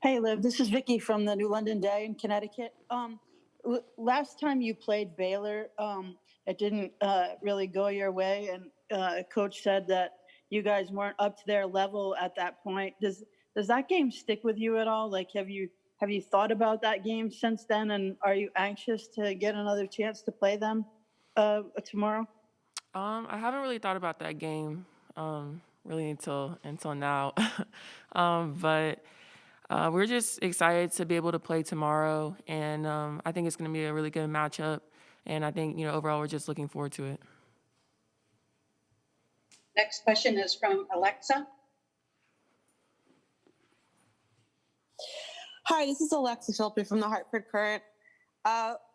Hey, Liv, this is Vicky from the New London Day in Connecticut. Last time you played Baylor, it didn't really go your way, and Coach said that you guys weren't up to their level at that point. Does that game stick with you at all? Like, have you thought about that game since then, and are you anxious to get another chance to play them tomorrow? I haven't really thought about that game really until now, but we're just excited to be able to play tomorrow, and I think it's going to be a really good matchup. And I think overall we're just looking forward to it. Next question is from Alexa. Hi, this is Alexa Shelby from the Hartford Current.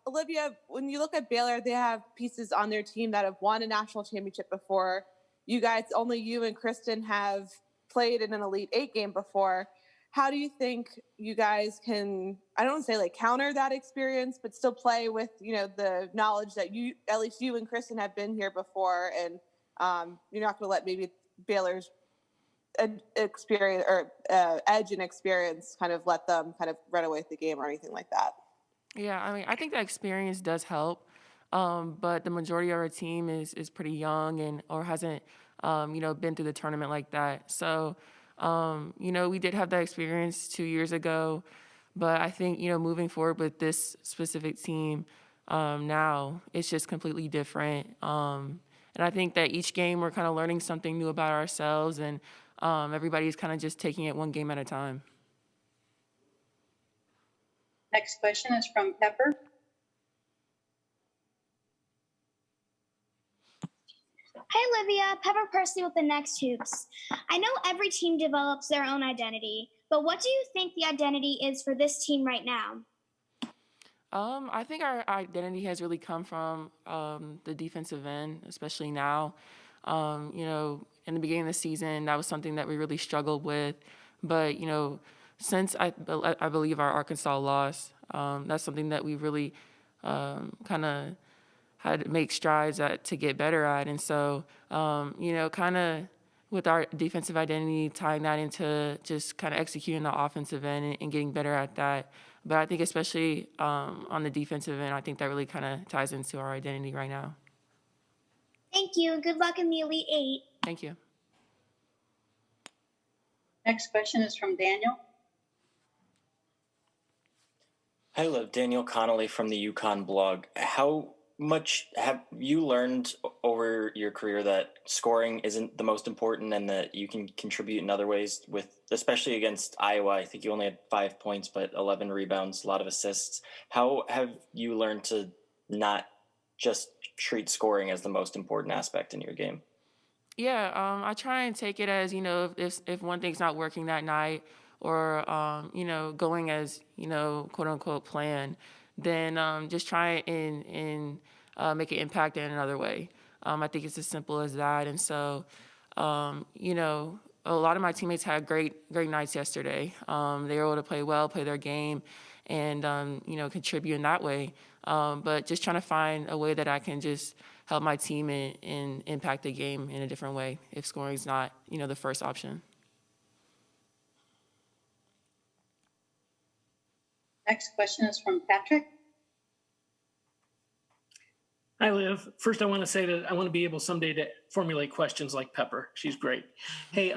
Olivia, when you look at Baylor, they have pieces on their team that have won a national championship before. You guys, only you and Kristen have played in an Elite Eight game before. How do you think you guys can, I don't want to say like counter that experience, but still play with, the knowledge that at least you and Kristen have been here before, and you're not going to let maybe Baylor's experience or edge and experience kind of let them kind of run away with the game or anything like that? Yeah, I mean, I think that experience does help, but the majority of our team is pretty young or hasn't, been through the tournament like that. So, we did have that experience 2 years ago, but I think, moving forward with this specific team now, it's just completely different. And I think that each game we're kind of learning something new about ourselves, and everybody's kind of just taking it one game at a time. Next question is from Pepper. Hi, Olivia. Pepper Percy with the Next Hoops. I know every team develops their own identity, but what do you think the identity is for this team right now? I think our identity has really come from the defensive end, especially now. In the beginning of the season, that was something that we really struggled with. But, since I believe our Arkansas loss, that's something that we really kind of had to make strides to get better at. And so, kind of with our defensive identity, tying that into just kind of executing the offensive end and getting better at that. But I think especially on the defensive end, I think that really kind of ties into our identity right now. Thank you, and good luck in the Elite Eight. Thank you. Next question is from Daniel. Hi, Liv. Daniel Connolly from the UConn blog. How much have you learned over your career that scoring isn't the most important and that you can contribute in other ways, especially against Iowa? I think you only had 5 points, but 11 rebounds, a lot of assists. How have you learned to not just treat scoring as the most important aspect in your game? Yeah, I try and take it as, if one thing's not working that night or, going as, quote unquote plan, then just try and make an impact in another way. I think it's as simple as that. And so, a lot of my teammates had great nights yesterday. They were able to play well, play their game, and, contribute in that way. But just trying to find a way that I can just help my team and impact the game in a different way if scoring is not, the first option. Next question is from Patrick. Hi, Liv. First, I want to say that I want to be able someday to formulate questions like Pepper. She's great. Hey,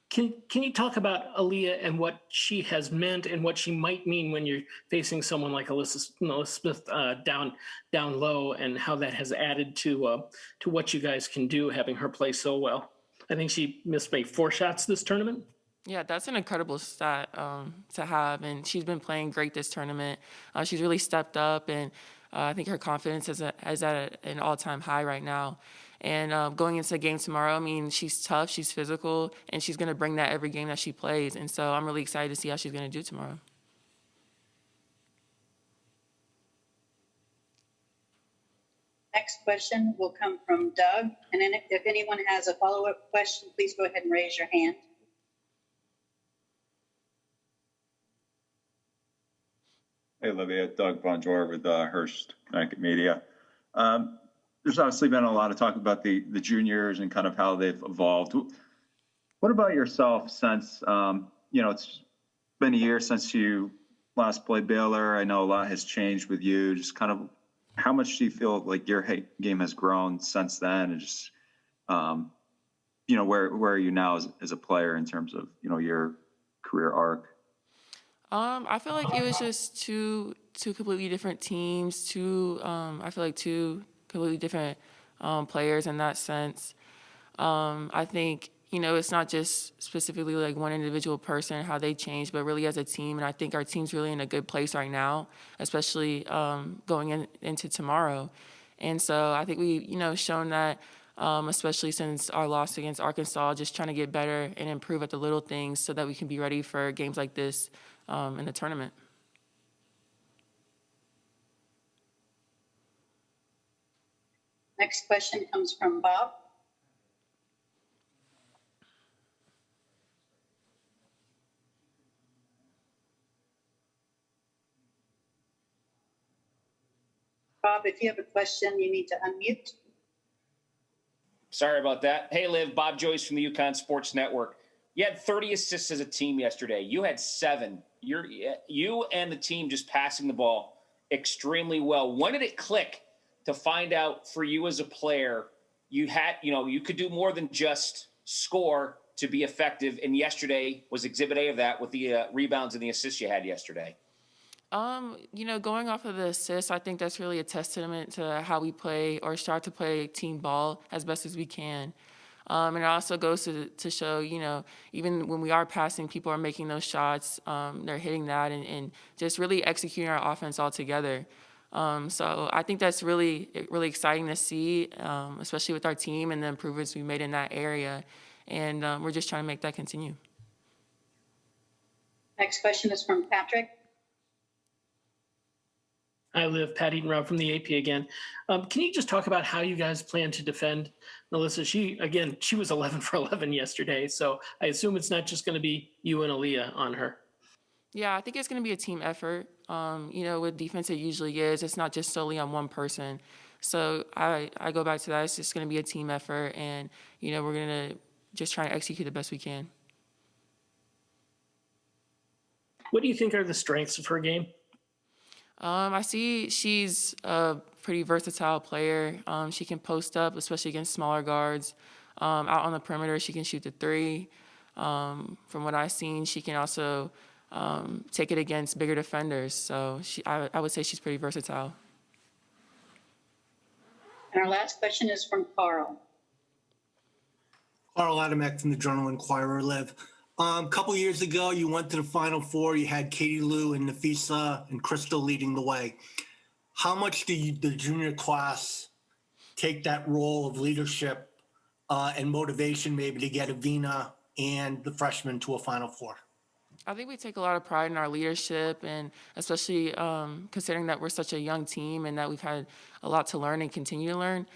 can you talk about Aaliyah and what she has meant and what she might mean when you're facing someone like Alyssa Smith down low, and how that has added to what you guys can do, having her play so well? I think she missed maybe 4 shots this tournament. Yeah, that's an incredible stat to have, and she's been playing great this tournament. She's really stepped up, and I think her confidence is at an all-time high right now. And going into the game tomorrow, I mean, she's tough, she's physical, and she's going to bring that every game that she plays. And so I'm really excited to see how she's going to do tomorrow. Next question will come from Doug. And then if anyone has a follow-up question, please go ahead and raise your hand. Hey, Olivia. Doug Bonjour with Hearst Connecticut Media. There's obviously been a lot of talk about the juniors and kind of how they've evolved. What about yourself since, it's been a year since you last played Baylor. I know a lot has changed with you. Just kind of how much do you feel like your game has grown since then? And just, where are you now as a player in terms of, your career arc? I feel like it was just two completely different teams, I feel like two completely different players in that sense. I think, it's not just specifically like one individual person, how they change, but really as a team. And I think our team's really in a good place right now, especially going into tomorrow. And so I think we, shown that, especially since our loss against Arkansas, just trying to get better and improve at the little things so that we can be ready for games like this in the tournament. Next question comes from Bob. Bob, if you have a question, you need to unmute. Sorry about that. Hey, Liv, Bob Joyce from the UConn Sports Network. You had 30 assists as a team yesterday. You had 7. You and the team just passing the ball extremely well. When did it click to find out for you as a player, you could do more than just score to be effective, and yesterday was exhibit A of that with the rebounds and the assists you had yesterday? Going off of the assists, I think that's really a testament to how we play or start to play team ball as best as we can. And it also goes to show, even when we are passing, people are making those shots, they're hitting that and just really executing our offense all together. So I think that's really, really exciting to see, especially with our team and the improvements we made in that area. And we're just trying to make that continue. Next question is from Patrick. Hi, Liv. Pat Eaton-Rob from the AP again. Can you just talk about how you guys plan to defend Melissa? She was 11 for 11 yesterday, so I assume it's not just going to be you and Aaliyah on her. Yeah, I think it's going to be a team effort. With defense, it usually is. It's not just solely on one person. So I go back to that. It's just going to be a team effort, and, we're going to just try to execute the best we can. What do you think are the strengths of her game? I see she's a pretty versatile player. She can post up, especially against smaller guards. Out on the perimeter, she can shoot the 3. From what I've seen, she can also take it against bigger defenders. So I would say she's pretty versatile. And our last question is from Carl. Carl Adamek from the Journal-Inquirer, Liv. A couple years ago, you went to the Final Four. You had Katie Lou and Nafisa and Crystal leading the way. How much do the junior class take that role of leadership and motivation maybe to get Avina and the freshmen to a Final Four? I think we take a lot of pride in our leadership, and especially considering that we're such a young team and that we've had a lot to learn and continue to learn.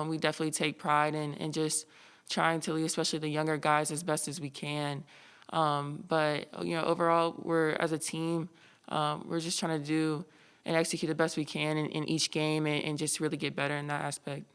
We definitely take pride in just trying to lead, especially the younger guys, as best as we can. But overall, we're as a team, we're just trying to do and execute the best we can in each game and just really get better in that aspect.